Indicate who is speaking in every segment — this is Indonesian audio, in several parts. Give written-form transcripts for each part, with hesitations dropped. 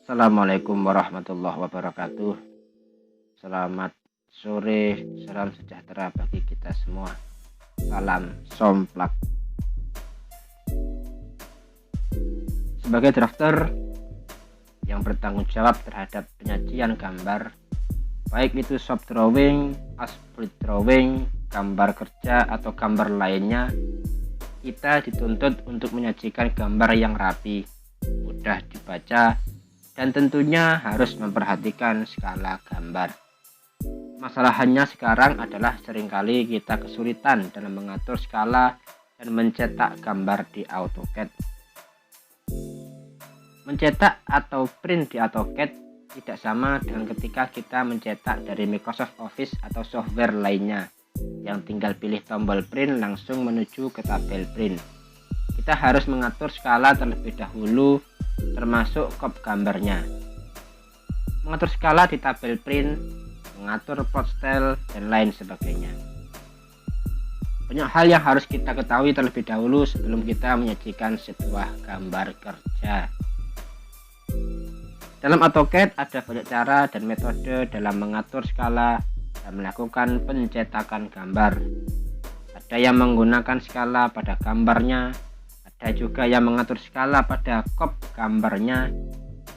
Speaker 1: Assalamualaikum warahmatullahi wabarakatuh. Selamat sore, salam sejahtera bagi kita semua. Salam somplak. Sebagai drafter yang bertanggung jawab terhadap penyajian gambar, baik itu soft drawing, split drawing, gambar kerja atau gambar lainnya, kita dituntut untuk menyajikan gambar yang rapi, mudah dibaca, dan tentunya harus memperhatikan skala gambar. Masalahnya sekarang adalah seringkali kita kesulitan dalam mengatur skala dan mencetak gambar di AutoCAD. Mencetak atau print di AutoCAD tidak sama dengan ketika kita mencetak dari Microsoft Office atau software lainnya yang tinggal pilih tombol print langsung menuju ke tabel print. Kita harus mengatur skala terlebih dahulu, termasuk crop gambarnya, mengatur skala di tabel print, mengatur plot style, dan lain sebagainya. Banyak hal yang harus kita ketahui terlebih dahulu sebelum kita menyajikan sebuah gambar kerja. Dalam AutoCAD ada banyak cara dan metode dalam mengatur skala dan melakukan pencetakan gambar. Ada yang menggunakan skala pada gambarnya, ada juga yang mengatur skala pada crop gambarnya.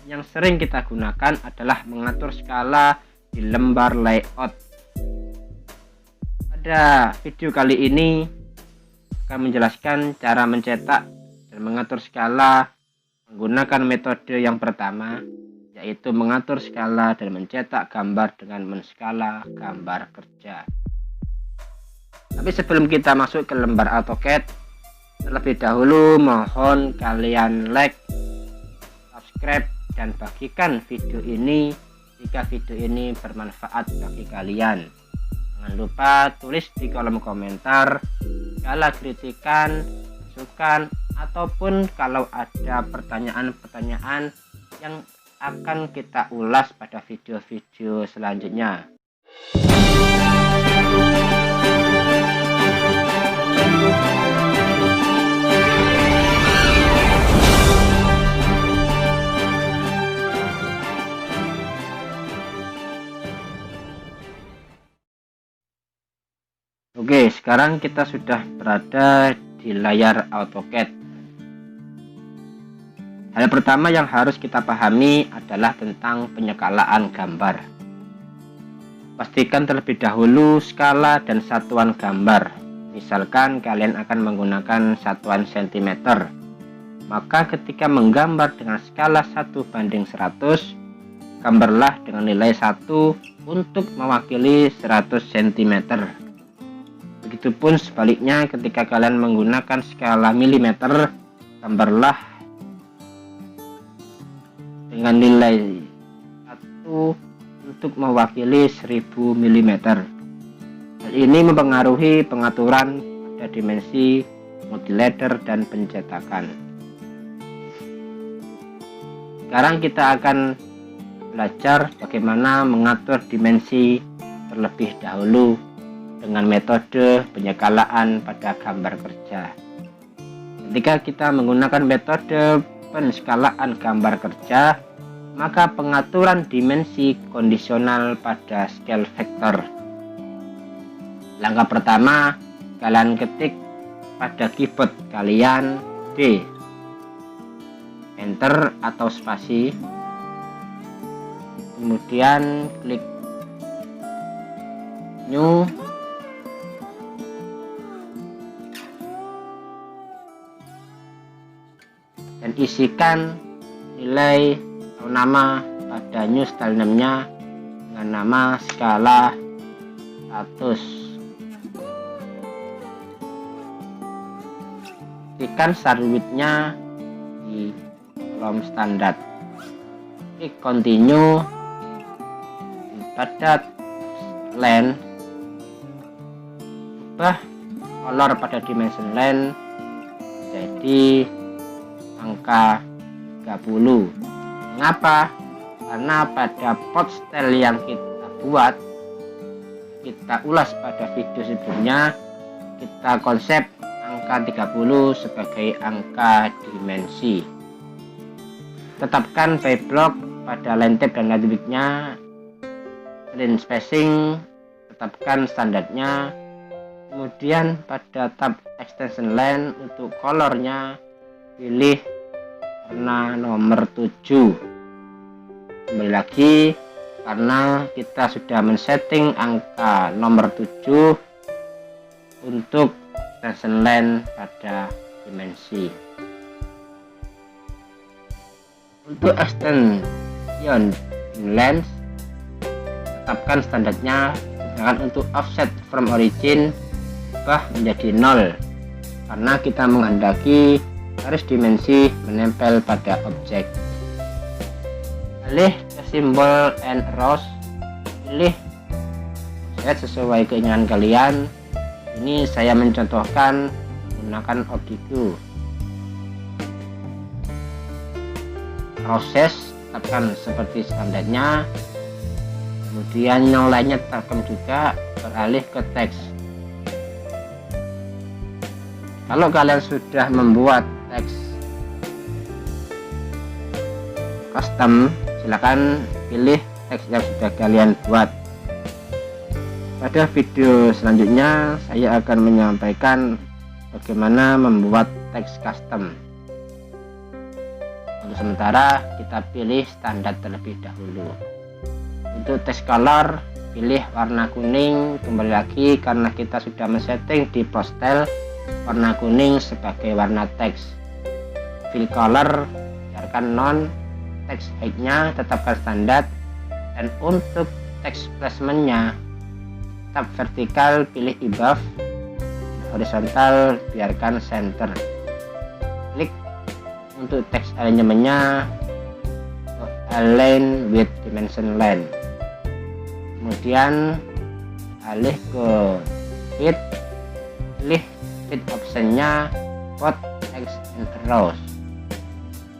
Speaker 1: Yang sering kita gunakan adalah mengatur skala di lembar layout. Pada video kali ini akan menjelaskan cara mencetak dan mengatur skala menggunakan metode yang pertama, yaitu mengatur skala dan mencetak gambar dengan menskala gambar kerja. Tapi sebelum kita masuk ke lembar AutoCAD, terlebih dahulu mohon kalian like, subscribe, dan bagikan video ini jika video ini bermanfaat bagi kalian. Jangan lupa tulis di kolom komentar segala kritikan, masukan, ataupun kalau ada pertanyaan-pertanyaan yang akan kita ulas pada video-video selanjutnya. Oke, sekarang kita sudah berada di layar AutoCAD. Hal pertama yang harus kita pahami adalah tentang penyekalaan gambar. Pastikan terlebih dahulu skala dan satuan gambar. Misalkan kalian akan menggunakan satuan cm, maka ketika menggambar dengan skala 1:100, gambarlah dengan nilai 1 untuk mewakili 100 cm. Begitupun sebaliknya, ketika kalian menggunakan skala milimeter, gambarlah dengan nilai 1 untuk mewakili 1000 mm. Hal ini mempengaruhi pengaturan pada dimensi, multiletter, dan pencetakan. Sekarang kita akan belajar bagaimana mengatur dimensi terlebih dahulu dengan metode penyekalaan pada gambar kerja. Ketika kita menggunakan metode penskalaan gambar kerja, maka pengaturan dimensi kondisional pada scale factor. Langkah pertama, kalian ketik pada keyboard kalian D, Enter atau spasi, kemudian klik New, dan isikan nilai atau nama pada new style name-nya dengan nama skala 100. Isikan start width-nya di kolom standar. Klik continue. Pada length, ubah color pada dimension length jadi angka 30. Mengapa? Karena pada plot style yang kita buat, kita ulas pada video sebelumnya, kita konsep angka 30 sebagai angka dimensi. Tetapkan by block pada line tab dan line width-nya, line spacing tetapkan standarnya. Kemudian pada tab extension line untuk colornya pilih warna nomor 7. Kembali lagi, karena kita sudah men-setting angka nomor 7 untuk extension line pada dimensi. Untuk extension lens tetapkan standarnya, sedangkan untuk offset from origin ubah menjadi 0 karena kita menghendaki garis dimensi menempel pada objek. Alih ke simbol and rows, pilih offset sesuai keinginan kalian. Ini saya mencontohkan menggunakan Odigo. Proses tetapkan seperti standarnya, kemudian yang lainnya tetapkan juga, beralih ke teks. Kalau kalian sudah membuat teks custom, silakan pilih teks yang sudah kalian buat. Pada video selanjutnya saya akan menyampaikan bagaimana membuat teks custom. Untuk sementara kita pilih standar terlebih dahulu. Untuk text color pilih warna kuning. Kembali lagi, karena kita sudah men-setting di pastel warna kuning sebagai warna teks. Fill color biarkan non, text height-nya tetapkan standar, dan untuk text placement-nya tab vertikal pilih above, horizontal biarkan center. Klik untuk text alignment-nya align with dimension line. Kemudian alih ke fit, pilih fit optionnya both text and rows.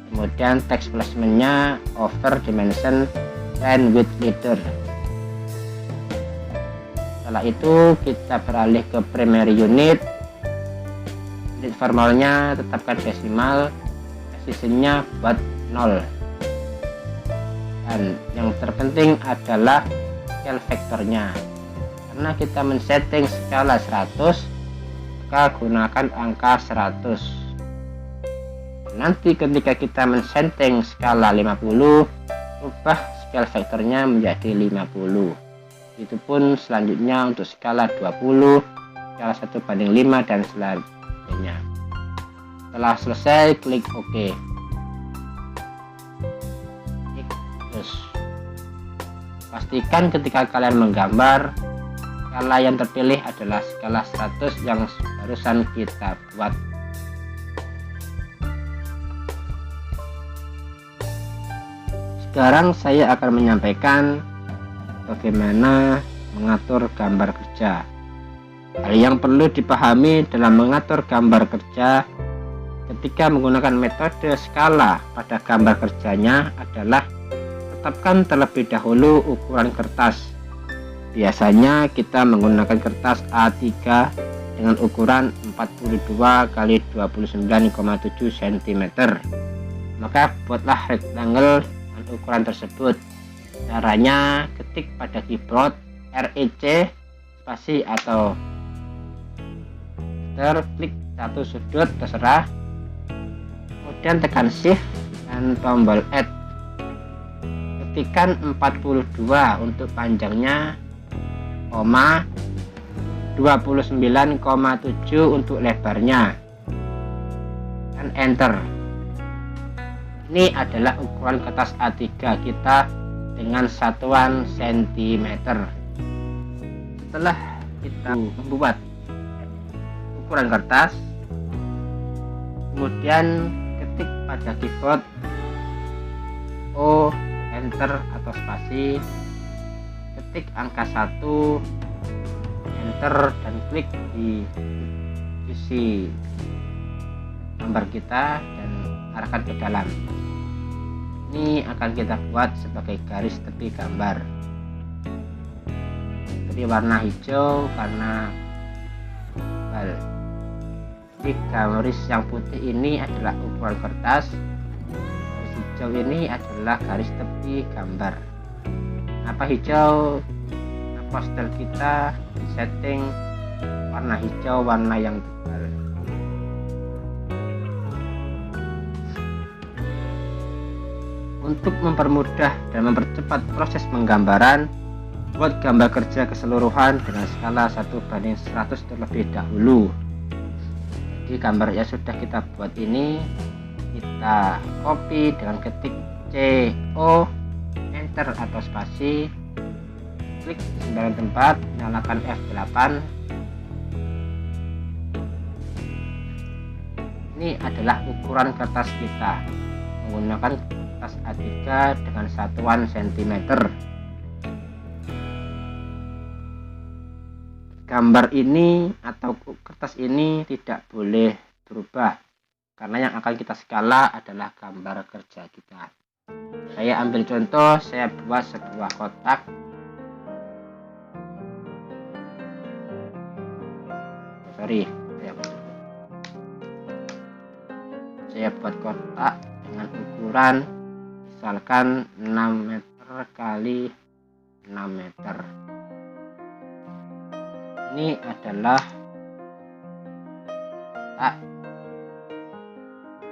Speaker 1: Kemudian text placement-nya over dimension line with leader. Setelah itu kita beralih ke primary unit. Unit formalnya tetapkan desimal, precision-nya buat 0. Dan yang terpenting adalah scale vektornya. Karena kita men-setting skala 100, maka gunakan angka 100. Nanti ketika kita men-setting skala 50, ubah scale vektornya menjadi 50. Itu pun selanjutnya untuk skala 20, skala 1/5 dan selanjutnya. Setelah selesai, klik OK. Klik terus. Pastikan ketika kalian menggambar, skala yang terpilih adalah skala 100 yang barusan kita buat. Sekarang saya akan menyampaikan bagaimana mengatur gambar kerja. Hal yang perlu dipahami dalam mengatur gambar kerja ketika menggunakan metode skala pada gambar kerjanya adalah tetapkan terlebih dahulu ukuran kertas. Biasanya kita menggunakan kertas A3 dengan ukuran 42 x 29,7 cm. Maka buatlah rectangle dengan ukuran tersebut. Caranya ketik pada keyboard REC spasi atau klik satu sudut terserah, kemudian tekan shift dan tombol add. Ketikkan 42 untuk panjangnya, 29,7 untuk lebarnya, dan enter. Ini adalah ukuran kertas A3 kita dengan satuan cm. Setelah kita membuat ukuran kertas, kemudian ketik pada keyboard O, enter atau spasi, ketik angka 1, enter, dan klik di sisi gambar kita dan arahkan ke dalam. Ini akan kita buat sebagai garis tepi gambar. Jadi warna hijau karena tebal. Jadi garis yang putih ini adalah ukuran kertas, garis hijau ini adalah garis tepi gambar. Kenapa hijau? Nah, postel kita setting warna hijau, warna yang tebal. Untuk mempermudah dan mempercepat proses penggambaran, buat gambar kerja keseluruhan dengan skala 1:100 terlebih dahulu. Jadi gambar yang sudah kita buat ini kita copy dengan ketik CO, enter atau spasi, klik di sembarang tempat, nyalakan F8. Ini adalah ukuran kertas kita menggunakan kertas A3 dengan satuan cm. Gambar ini atau kertas ini tidak boleh berubah karena yang akan kita skala adalah gambar kerja kita. Saya ambil contoh, saya buat sebuah kotak. Saya buat kotak dengan ukuran misalkan 6 meter kali 6 meter. Ini adalah kotak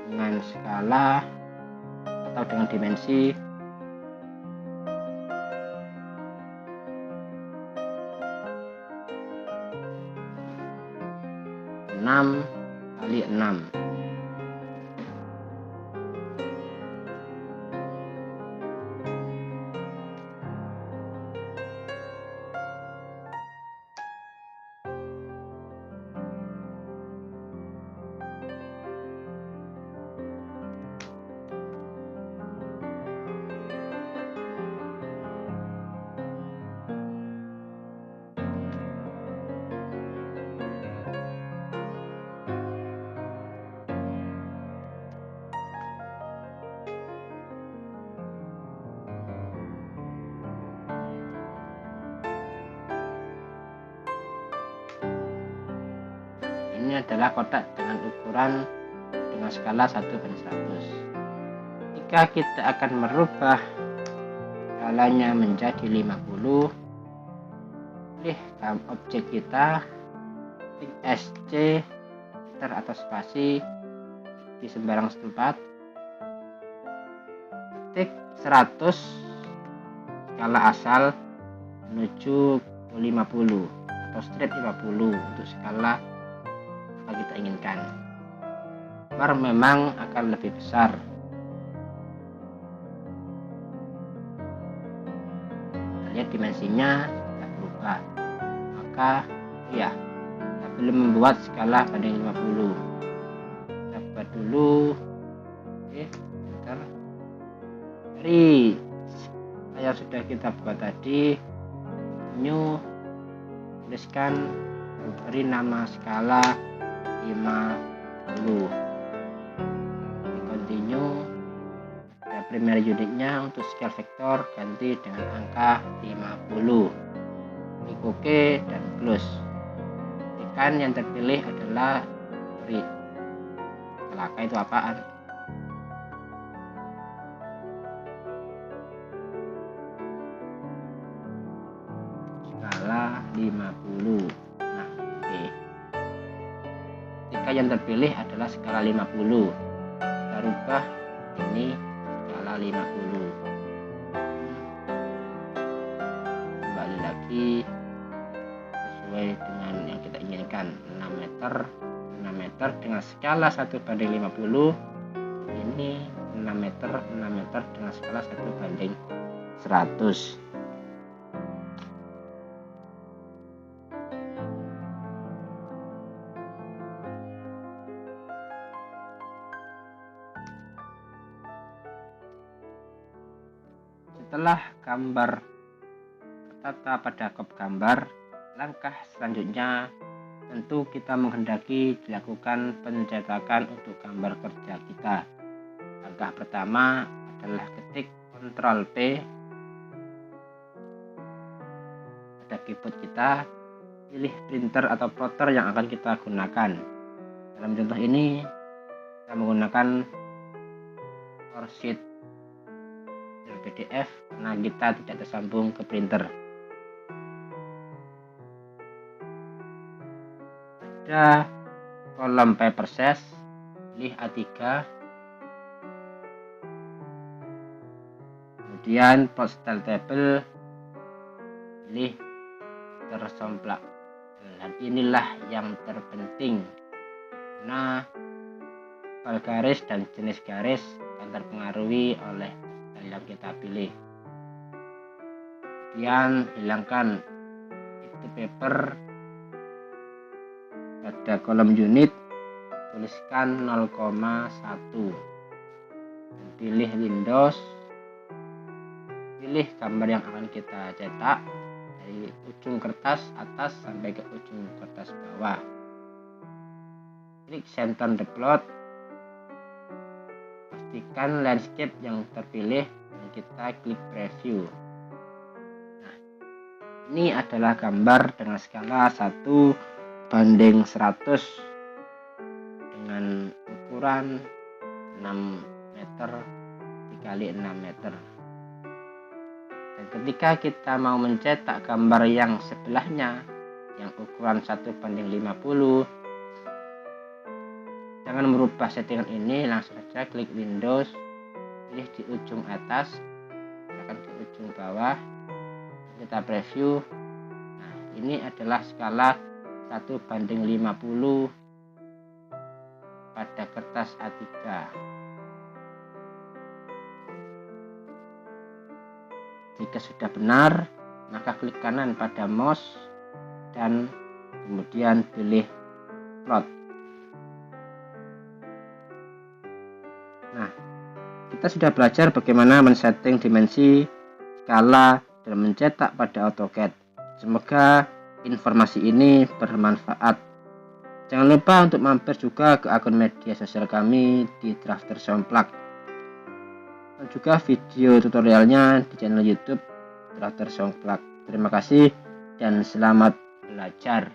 Speaker 1: dengan skala atau dengan dimensi 6 kali 6. Ini adalah kotak dengan ukuran dengan skala 1:100. Jika kita akan merubah skalanya menjadi 50, pilih objek kita, klik SC, enter atau spasi di sembarang tempat, ketik 100 skala asal menuju ke 50 atau straight 50 untuk skala yang kita inginkan. Gambar memang akan lebih besar. Lihat dimensinya sudah berubah. Maka ya, kita belum membuat skala banding 50. Kita buat dulu. Oke, enter. Dari yang sudah kita buat tadi, new, tuliskan, beri nama skala 50. Di continue, ada primary unitnya, untuk scale vektor ganti dengan angka 50. Klik OK dan close. Ikan yang terpilih adalah celaka itu apaan? Skala 50. Nah, oke. Jika yang terpilih adalah skala 50, kita rubah ini skala 50. Kembali lagi sesuai dengan yang kita inginkan, 6 meter dengan skala 1:50. Ini 6 meter dengan skala 1:100. Setelah gambar tertata pada kop gambar, langkah selanjutnya tentu kita menghendaki dilakukan pencetakan untuk gambar kerja kita. Langkah pertama adalah ketik Ctrl P pada keyboard kita, pilih printer atau plotter yang akan kita gunakan. Dalam contoh ini kita menggunakan Corsair PDF karena kita tidak tersambung ke printer. Pada kolom paper size, pilih A3, kemudian plot style table, pilih tersomplak. Dan inilah yang terpenting, karena file garis dan jenis garis akan terpengaruhi oleh style yang kita pilih. Kemudian hilangkan itu paper. Pada kolom unit tuliskan 0,1 dan pilih Windows, pilih gambar yang akan kita cetak dari ujung kertas atas sampai ke ujung kertas bawah. Klik center the plot, pastikan landscape yang terpilih dan kita klik preview. Nah, ini adalah gambar dengan skala 1:100 dengan ukuran 6 meter x 6 meter. Dan ketika kita mau mencetak gambar yang sebelahnya yang ukuran 1:50, jangan merubah settingan ini, langsung saja klik Windows, pilih di ujung atas, tekan ke ujung bawah, kita preview. Nah, ini adalah skala 1:50 pada kertas A3. Jika sudah benar, maka klik kanan pada mouse dan kemudian pilih plot. Nah, kita sudah belajar bagaimana men-setting dimensi, skala, dan mencetak pada AutoCAD. Semoga informasi ini bermanfaat. Jangan lupa untuk mampir juga ke akun media sosial kami di Drafter Somplak, dan juga video tutorialnya di channel YouTube Drafter Somplak. Terima kasih dan selamat belajar.